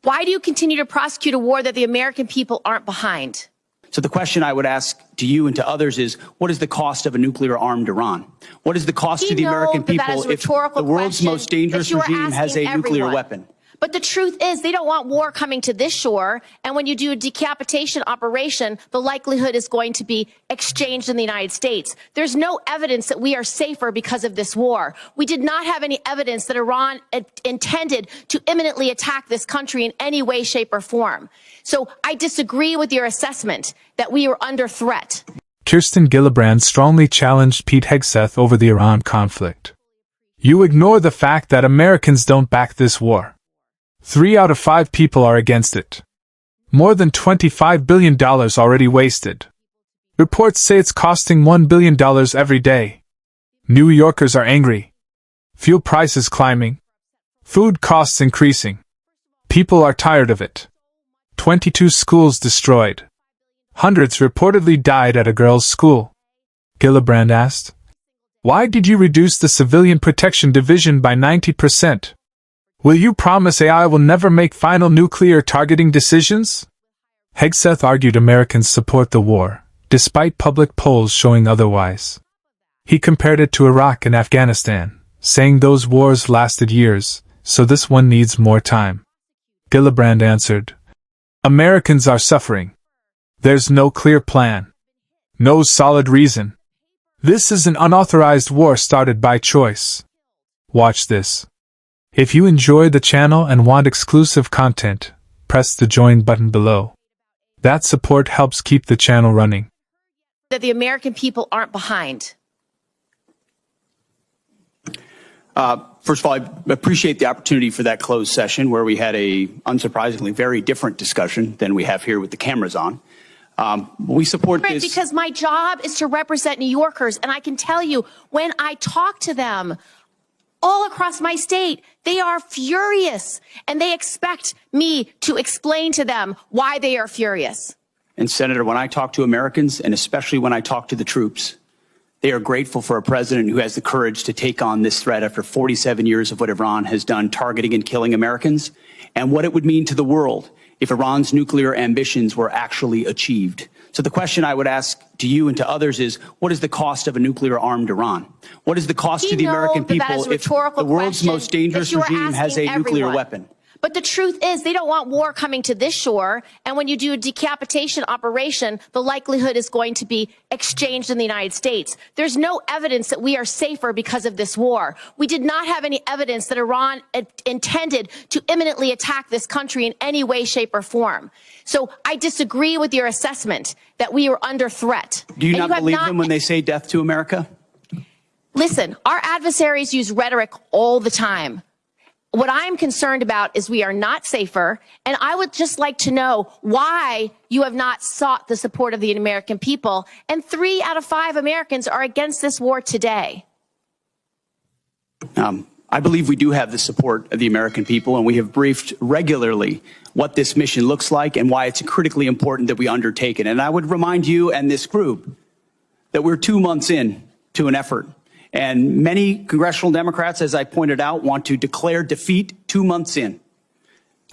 Why do you continue to prosecute a war that the American people aren't behind? So the question I would ask to you and to others is, what is the cost of a nuclear-armed Iran? What is the cost to the American people if the world's most dangerous regime has a nuclear weapon? But the truth is they don't want war coming to this shore. And when you do a decapitation operation, the likelihood is going to be exchanged in the United States. There's no evidence that we are safer because of this war. We did not have any evidence that Iran intended to imminently attack this country in any way, shape, or form. So I disagree with your assessment that we are under threat. Kirsten Gillibrand strongly challenged Pete Hegseth over the Iran conflict. You ignore the fact that Americans don't back this war. 3 out of 5 people are against it. More than $25 billion already wasted. Reports say it's costing $1 billion every day. New Yorkers are angry. Fuel prices climbing. Food costs increasing. People are tired of it. 22 schools destroyed. Hundreds reportedly died at a girls' school. Gillibrand asked, "Why did you reduce the Civilian Protection Division by 90%? Will you promise AI will never make final nuclear targeting decisions?" Hegseth argued Americans support the war, despite public polls showing otherwise. He compared it to Iraq and Afghanistan, saying those wars lasted years, so this one needs more time. Gillibrand answered, "Americans are suffering. There's no clear plan. No solid reason. This is an unauthorized war started by choice. Watch this." If you enjoy the channel and want exclusive content, press the join button below. That support helps keep the channel running. That the American people aren't behind. First of all, I appreciate the opportunity for that closed session where we had a, unsurprisingly, very different discussion than we have here with the cameras on. We support this. Because my job is to represent New Yorkers, and I can tell you, when I talk to them all across my state, they are furious, and they expect me to explain to them why they are furious. And Senator, when I talk to Americans, and especially when I talk to the troops, they are grateful for a president who has the courage to take on this threat after 47 years of what Iran has done, targeting and killing Americans, and what it would mean to the world if Iran's nuclear ambitions were actually achieved. So the question I would ask to you and to others is, what is the cost of a nuclear-armed Iran? What is the cost to the American people if the world's most dangerous regime has a nuclear weapon? But the truth is they don't want war coming to this shore. And when you do a decapitation operation, the likelihood is going to be exchanged in the United States. There's no evidence that we are safer because of this war. We did not have any evidence that Iran intended to imminently attack this country in any way, shape, or form. So I disagree with your assessment that we are under threat. Do you not believe them when they say death to America? Listen, our adversaries use rhetoric all the time. What I'm concerned about is we are not safer, and I would just like to know why you have not sought the support of the American people, and 3 out of 5 Americans are against this war today. I believe we do have the support of the American people, and we have briefed regularly what this mission looks like and why it's critically important that we undertake it. And I would remind you and this group that we're 2 months in to an effort. And many congressional Democrats, as I pointed out, want to declare defeat 2 months in.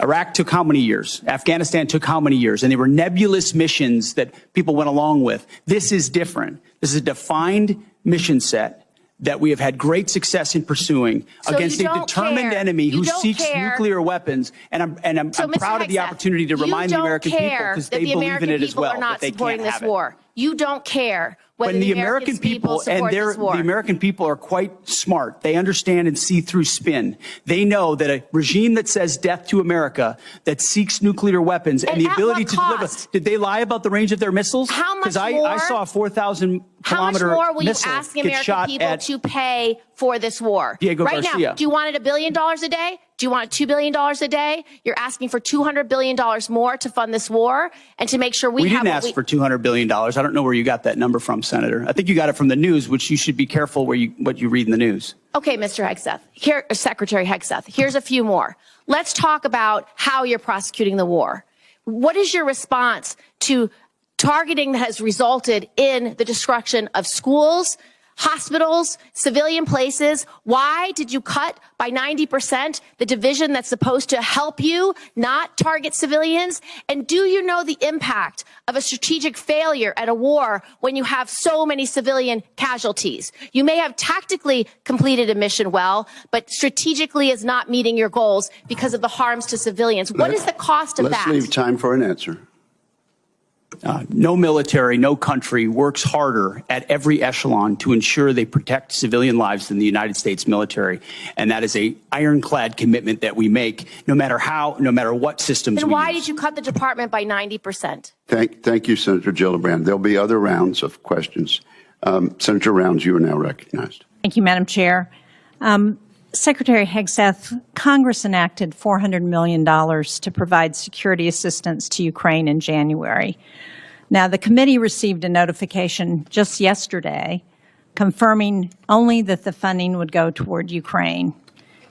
Iraq took how many years? Afghanistan took how many years? And they were nebulous missions that people went along with. This is different. This is a defined mission set that we have had great success in pursuing against a determined enemy who seeks nuclear weapons. And I'm proud of the opportunity to remind the American people, because they believe in it as well, that they can't have it. You don't care when the American people the American people are quite smart. They understand and see through spin. They know that a regime that says death to America, that seeks nuclear weapons and the ability to deliver. Did they lie about the range of their missiles? How much Because I saw a 4,000-kilometer How much more will you missile ask the get American shot people at to pay for this war? Diego right Garcia. now, do you want it $1 billion a day? Do you want $2 billion a day? You're asking for $200 billion more to fund this war and to make sure we have. We didn't ask for $200 billion. I don't know where you got that number from, Senator. I think you got it from the news, which you should be careful what you read in the news. Okay, Mr. Hegseth, Secretary Hegseth, here's a few more. Let's talk about how you're prosecuting the war. What is your response to targeting that has resulted in the destruction of schools, Hospitals, civilian places. Why did you cut by 90% the division that's supposed to help you, not target civilians? And do you know the impact of a strategic failure at a war when you have so many civilian casualties? You may have tactically completed a mission well, but strategically is not meeting your goals because of the harms to civilians. What is the cost of that? Let's leave time for an answer. No military, no country works harder at every echelon to ensure they protect civilian lives than the United States military. And that is a ironclad commitment that we make, no matter what systems Then we why use. did you cut the department by 90%? Thank you, Senator Gillibrand. There'll be other rounds of questions. Senator Rounds, you are now recognized. Thank you, Madam Chair. Secretary Hegseth, Congress enacted $400 million to provide security assistance to Ukraine in January. Now, the committee received a notification just yesterday confirming only that the funding would go toward Ukraine.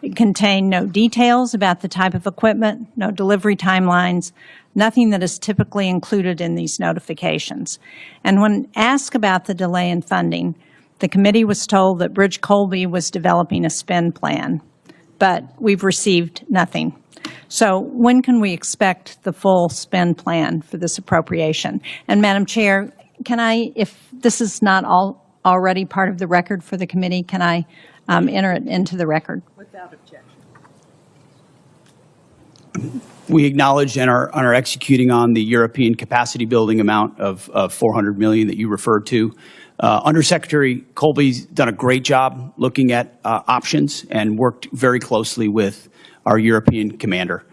It contained no details about the type of equipment, no delivery timelines, nothing that is typically included in these notifications. And when asked about the delay in funding, the committee was told that Bridge Colby was developing a spend plan, but we've received nothing. So when can we expect the full spend plan for this appropriation? And Madam Chair, can I, if this is not already part of the record for the committee, can I enter it into the record? Without objection. We acknowledge and are executing on the European capacity building amount of $400 million that you referred to. Undersecretary Colby's done a great job looking at options and worked very closely with our European commander,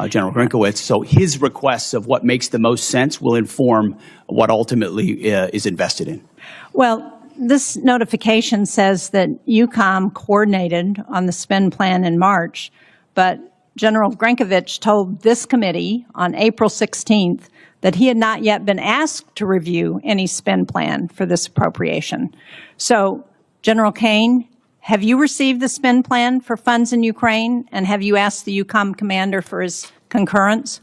General Grinkowitz. So his requests of what makes the most sense will inform what ultimately is invested in. Well, this notification says that EUCOM coordinated on the spend plan in March, but General Grinkowitz told this committee on April 16th that he had not yet been asked to review any spend plan for this appropriation. So, General Kane, have you received the spend plan for funds in Ukraine, and have you asked the EUCOM commander for his concurrence?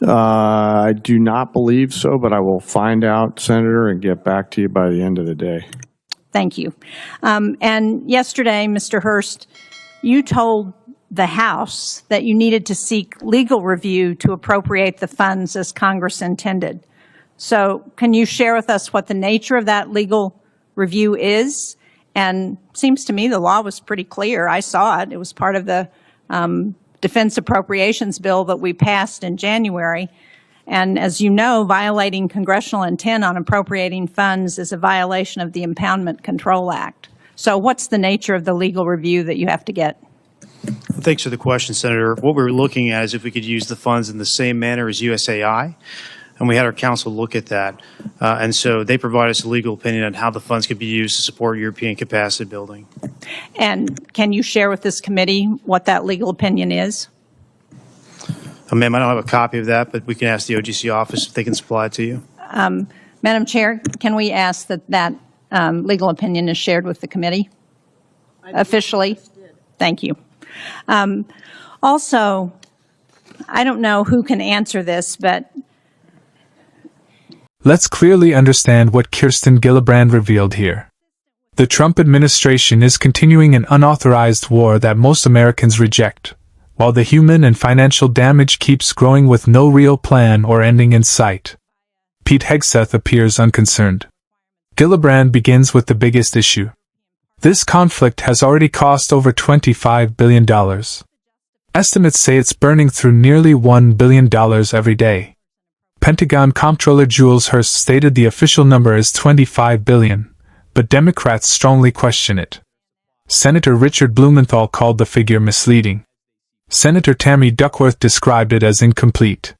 I do not believe so, but I will find out, Senator, and get back to you by the end of the day. Thank you. And yesterday, Mr. Hurst, you told the House that you needed to seek legal review to appropriate the funds as Congress intended. So can you share with us what the nature of that legal review is? And seems to me the law was pretty clear. I saw it. It was part of the defense appropriations bill that we passed in January. And as you know, violating congressional intent on appropriating funds is a violation of the Impoundment Control Act. So what's the nature of the legal review that you have to get? Thanks for the question, Senator. What we're looking at is if we could use the funds in the same manner as USAI, and we had our counsel look at that. And so they provide us a legal opinion on how the funds could be used to support European capacity building. And can you share with this committee what that legal opinion is? Ma'am, I don't have a copy of that, but we can ask the OGC office if they can supply it to you. Madam Chair, can we ask that legal opinion is shared with the committee officially? Thank you. Also, I don't know who can answer this, but let's clearly understand what Kirsten Gillibrand revealed here. The Trump administration is continuing an unauthorized war that most Americans reject, while the human and financial damage keeps growing with no real plan or ending in sight. Pete Hegseth appears unconcerned. Gillibrand begins with the biggest issue. This conflict has already cost over $25 billion. Estimates say it's burning through nearly $1 billion every day. Pentagon Comptroller Jules Hurst stated the official number is $25 billion, but Democrats strongly question it. Senator Richard Blumenthal called the figure misleading. Senator Tammy Duckworth described it as incomplete.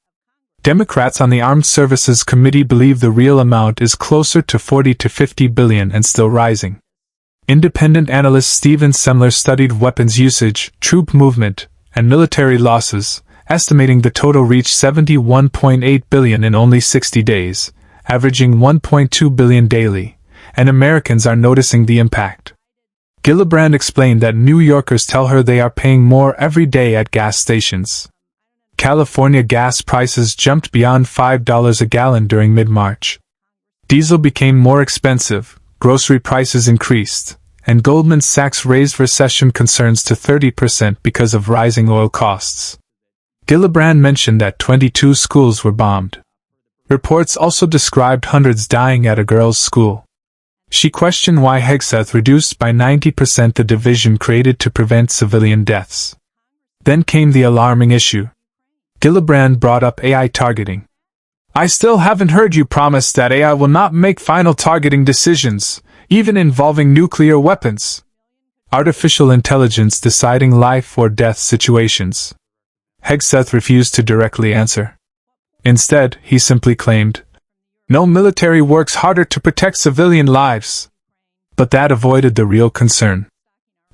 Democrats on the Armed Services Committee believe the real amount is closer to $40 to $50 billion and still rising. Independent analyst Stephen Semler studied weapons usage, troop movement, and military losses, estimating the total reached $71.8 billion in only 60 days, averaging $1.2 billion daily, and Americans are noticing the impact. Gillibrand explained that New Yorkers tell her they are paying more every day at gas stations. California gas prices jumped beyond $5 a gallon during mid-March. Diesel became more expensive, grocery prices increased, and Goldman Sachs raised recession concerns to 30% because of rising oil costs. Gillibrand mentioned that 22 schools were bombed. Reports also described hundreds dying at a girls' school. She questioned why Hegseth reduced by 90% the division created to prevent civilian deaths. Then came the alarming issue. Gillibrand brought up AI targeting. I still haven't heard you promise that AI will not make final targeting decisions, even involving nuclear weapons. Artificial intelligence deciding life or death situations. Hegseth refused to directly answer. Instead, he simply claimed, "No military works harder to protect civilian lives." But that avoided the real concern.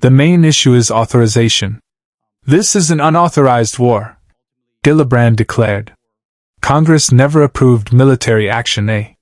The main issue is authorization. This is an unauthorized war, Gillibrand declared. Congress never approved military action.